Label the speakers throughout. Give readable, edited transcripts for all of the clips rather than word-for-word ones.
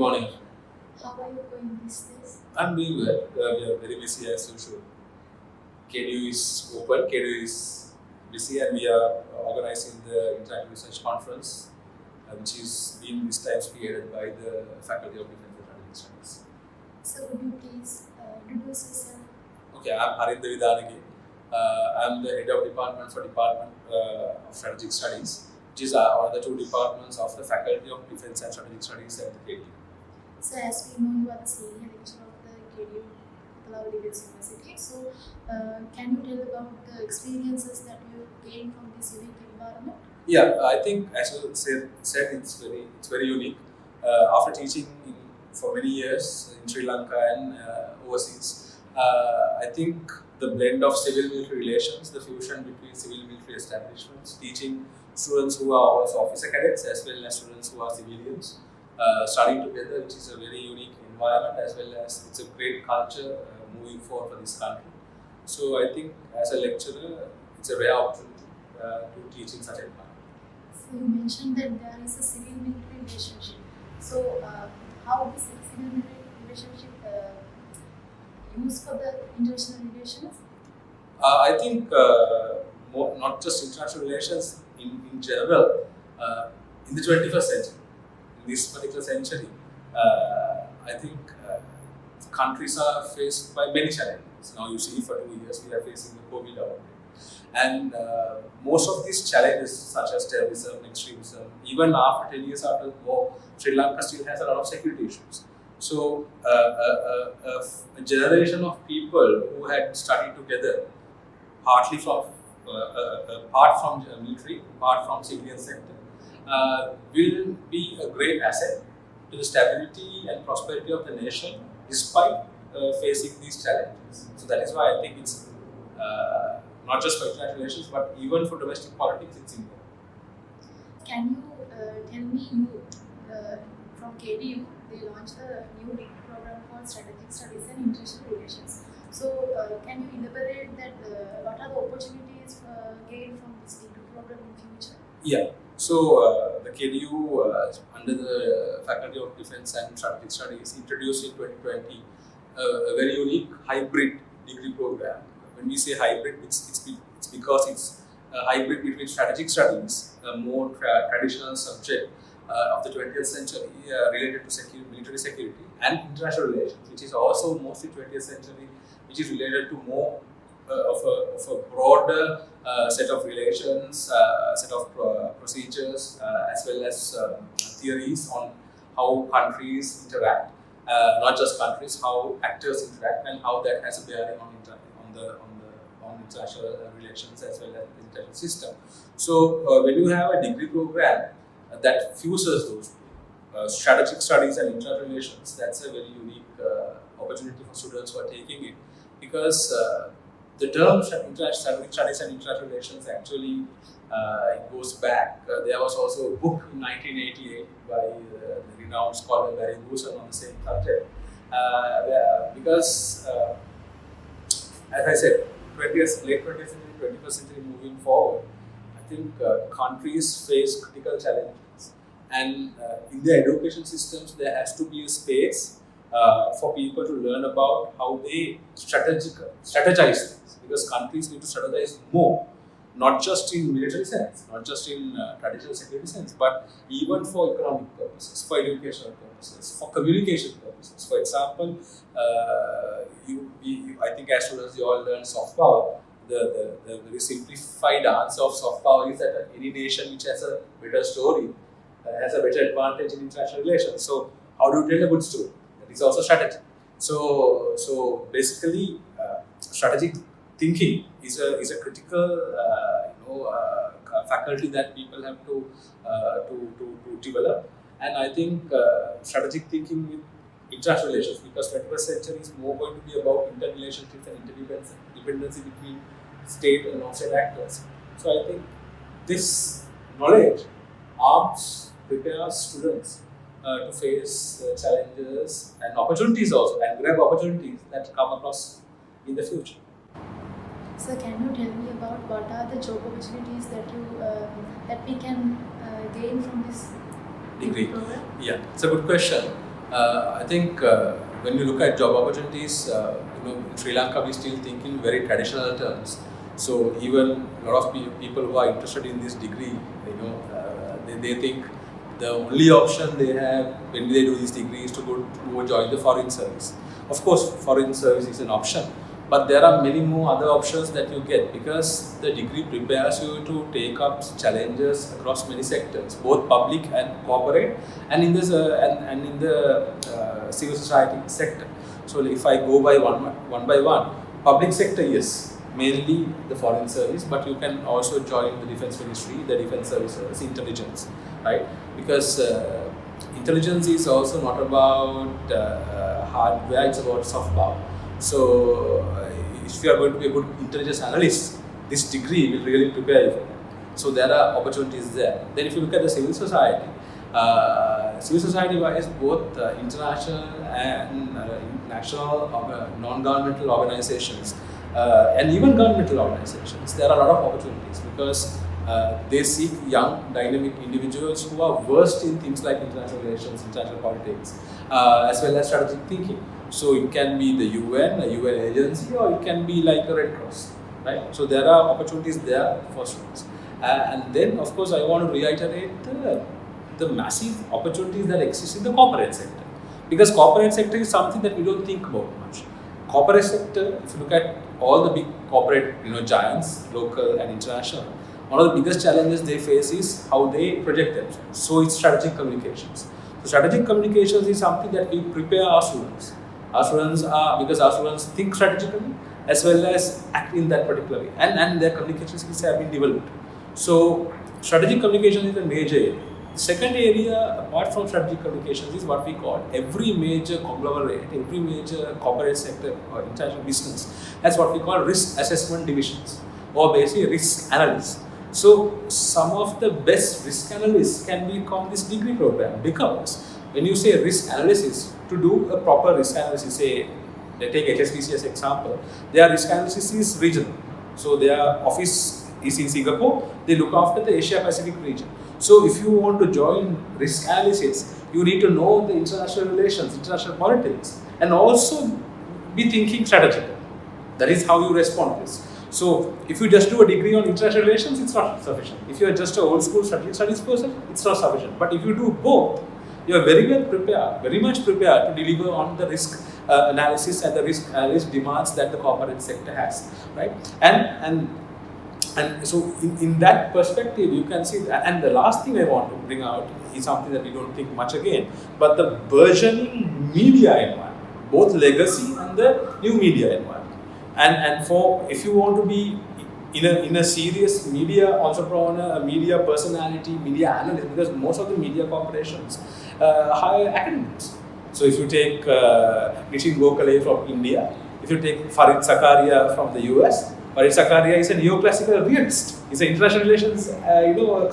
Speaker 1: morning.
Speaker 2: How are you going these days?
Speaker 1: I'm doing well. We are very busy as usual. KDU is open, KDU is busy, and we are organizing the Interactive Research Conference, which is being this time spearheaded by the Faculty of Defense and Strategic Studies.
Speaker 2: So, would you please introduce yourself?
Speaker 1: Okay, I'm Harinda Vidanage. I'm the head of department for Department of Strategic Studies, which is one of the two departments of the Faculty of Defense and Strategic Studies at the KDU.
Speaker 2: So, as we know, you are the senior lecturer of the KDU Kotelawala University. So, can you tell about the experiences that you gained from this unique environment?
Speaker 1: Yeah, I think as you said it's very unique. After teaching for many years in Sri Lanka and overseas, I think the blend of civil-military relations, the fusion between civil-military establishments, teaching students who are also officer cadets as well as students who are civilians, studying together, which is a very unique environment, as well as it's a great culture moving forward for this country. So I think as a lecturer, it's a rare opportunity to teach in such an environment.
Speaker 2: So, you mentioned that there is a civil-military relationship. So, how is the civil-military relationship used for the international relations?
Speaker 1: I think not just international relations in general, in the 21st century, in this particular century, I think countries are faced by many challenges. Now you see for 2 years we are facing the COVID outbreak. And most of these challenges such as terrorism, extremism, even after 10 years after the war, Sri Lanka still has a lot of security issues. So a generation of people who had studied together, partly from apart from the military, apart from civilian sector, will be a great asset to the stability and prosperity of the nation despite facing these challenges. So that is why I think it's not just for international relations but even for domestic politics it's important.
Speaker 2: Can you tell me, from KDU, they launched a new degree program called Strategic Studies and International Relations. So, can you elaborate that what are the opportunities gained from this degree program in future?
Speaker 1: Yeah. So the KDU under the Faculty of Defense and Strategic Studies introduced in 2020 a very unique hybrid degree program. When we say hybrid, it's because it's a hybrid between strategic studies, a more traditional subject of the 20th century related to military security, and international relations, which is also mostly 20th century, which is related to more of a broader set of relations, set of procedures, as well as theories on how countries interact, not just countries, how actors interact, and how that has a bearing on international relations as well as the international system. So when you have a degree program that fuses those strategic studies and international relations, that's a very unique opportunity for students who are taking it, because the term strategic studies and international relations actually it goes back. There was also a book in 1988 by the renowned scholar Barry Goosen on the same subject. Because, as I said, late 20th century, 21st century moving forward, I think countries face critical challenges. And in their education systems, there has to be a space for people to learn about how they strategize things, because countries need to strategize more, not just in military sense, not just in traditional security sense, but even for economic purposes, for educational purposes, for communication purposes. For example, I think as students you all learn soft power. The very simplified answer of soft power is that any nation which has a better story has a better advantage in international relations. So how do you tell a good story? That is also strategy. So basically, strategic thinking is a critical faculty that people have to develop. And I think strategic thinking with international relations, because 21st century is more going to be about interrelationships and interdependency between state and non-state actors. So I think this knowledge prepares students to face challenges and opportunities also, and grab opportunities that come across in the future.
Speaker 2: So, can you tell me about what are the job opportunities that we can gain from this
Speaker 1: Degree.
Speaker 2: program?
Speaker 1: Yeah, it's a good question. I think when you look at job opportunities, in Sri Lanka we still think in very traditional terms. So even a lot of people who are interested in this degree, they think the only option they have when they do this degree is to go join the foreign service. Of course, foreign service is an option, but there are many more other options that you get because the degree prepares you to take up challenges across many sectors, both public and corporate, and in this and in the civil society sector. So if I go by one by one, public sector, yes, mainly the foreign service, but you can also join the defense ministry, the defense services, intelligence, right? Because intelligence is also not about hardware, it's about soft power. So if you are going to be a good intelligence analyst, this degree will really prepare you for that. So there are opportunities there. Then if you look at the civil society wise, both international and national non-governmental organizations and even governmental organizations, there are a lot of opportunities because they seek young, dynamic individuals who are versed in things like international relations, international politics, as well as strategic thinking. So it can be the UN, a UN agency, or it can be like a Red Cross, right? So there are opportunities there for students. And then, of course, I want to reiterate the massive opportunities that exist in the corporate sector. Because corporate sector is something that we don't think about much. Corporate sector, if you look at all the big corporate giants, local and international, one of the biggest challenges they face is how they project themselves. So it's strategic communications. So strategic communications is something that we prepare our students. Because our students think strategically as well as act in that particular way, and their communication skills have been developed. So strategic communication is a major area. The second area, apart from strategic communications, is what we call every major conglomerate, every major corporate sector or international business has what we call risk assessment divisions, or basically risk analysts. So some of the best risk analysts can become this degree program, because when you say risk analysis, to do a proper risk analysis, say, they take HSBC as example, their risk analysis is regional. So their office is in Singapore, they look after the Asia Pacific region. So if you want to join risk analysis, you need to know the international relations, international politics, and also be thinking strategically. That is how you respond to this. So if you just do a degree on international relations, it's not sufficient. If you are just an old school strategic studies person, it's not sufficient. But if you do both, you are very well prepared, very much prepared to deliver on the risk analysis and the risk analysis demands that the corporate sector has, right? And so in that perspective, you can see that. And the last thing I want to bring out is something that we don't think much again, but the burgeoning media environment, both legacy and the new media environment. And for, if you want to be in a serious media entrepreneur, a media personality, media analyst, because most of the media corporations hire academics. So if you take Nitin Gokhale from India, if you take Farid Zakaria from the US, Farid Zakaria is a neoclassical realist. He's an international relations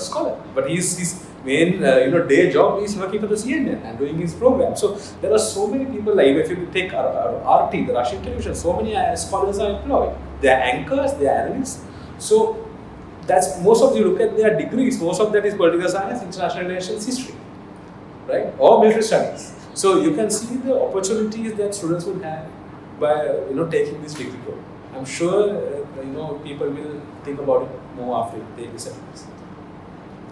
Speaker 1: scholar, but his main day job is working for the CNN and doing his program. So there are so many people, like if you take RT, the Russian television, so many scholars are employed. They are anchors, they are analysts. So that's, most of you look at their degrees, most of that is political science, international relations, history, right, or military studies. So you can see the opportunities that students will have by taking this degree program. I'm sure people will think about it more after they decide this.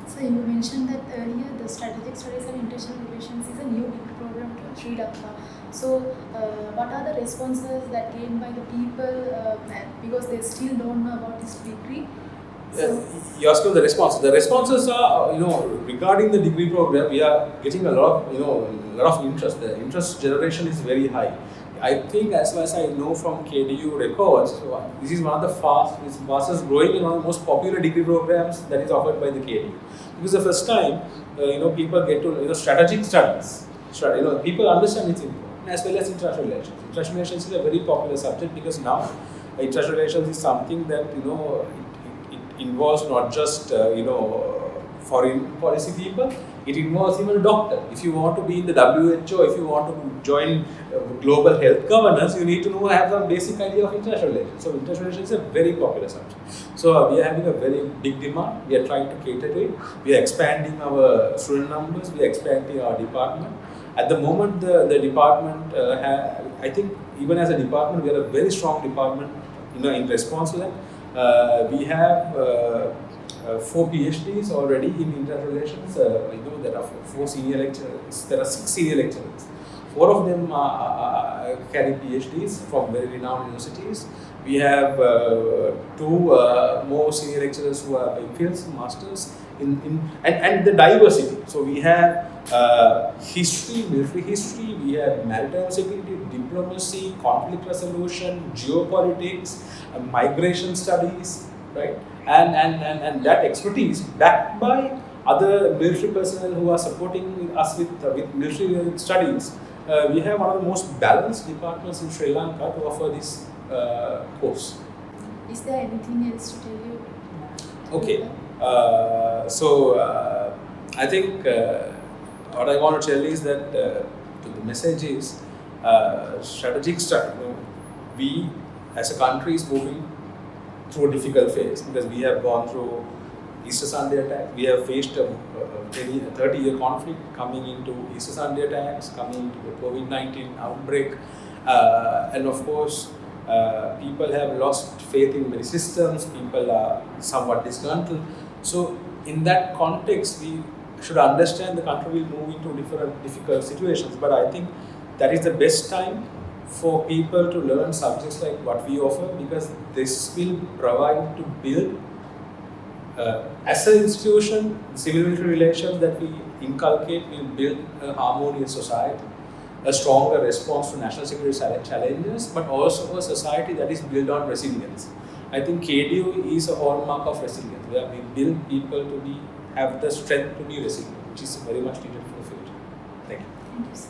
Speaker 2: So you mentioned that earlier the strategic studies and international relations is a new degree program to Sri Lanka. So what are the responses that gained by the people because they still don't know about this degree? So,
Speaker 1: you asked the responses. The responses are, regarding the degree program, we are getting a lot of interest. The interest generation is very high. I think, as far as I know from KDU records, this is one of the fastest growing and one of the most popular degree programs that is offered by the KDU. Because the first time, people get to strategic studies. People understand its importance, as well as international relations. International relations is a very popular subject because now international relations is something that it involves not just foreign policy people. It involves even a doctor. If you want to be in the WHO, if you want to join global health governance, you need to have some basic idea of international relations. So international relations is a very popular subject. So we are having a very big demand. We are trying to cater to it. We are expanding our student numbers. We are expanding our department. At the moment, the department, I think even as a department, we are a very strong department in response to that. We have 4 PhDs already in international relations. There are 4 senior lecturers. There are 6 senior lecturers. 4 of them carry PhDs from very renowned universities. We have 2 more senior lecturers who are MPhils, masters and the diversity. So we have history, military history. We have maritime security, diplomacy, conflict resolution, geopolitics, migration studies, right? And that expertise backed by other military personnel who are supporting us with military studies. We have one of the most balanced departments in Sri Lanka to offer this course.
Speaker 2: Is there anything else to tell you?
Speaker 1: Okay. I think what I want to tell is that the message is strategic study. We as a country is moving through a difficult phase because we have gone through Easter Sunday attack. We have faced a 30-year conflict coming into Easter Sunday attacks, coming into the COVID-19 outbreak, and of course, people have lost faith in many systems. People are somewhat disgruntled. So, in that context, we should understand the country will move into different difficult situations. But I think that is the best time for people to learn subjects like what we offer, because this will provide to build as an institution, civil-military relations that we inculcate will build a harmonious society, a stronger response to national security challenges, but also a society that is built on resilience. I think KDU is a hallmark of resilience, where we build people to have the strength to be resilient, which is very much needed for the future. Thank you.
Speaker 2: Thank you, sir.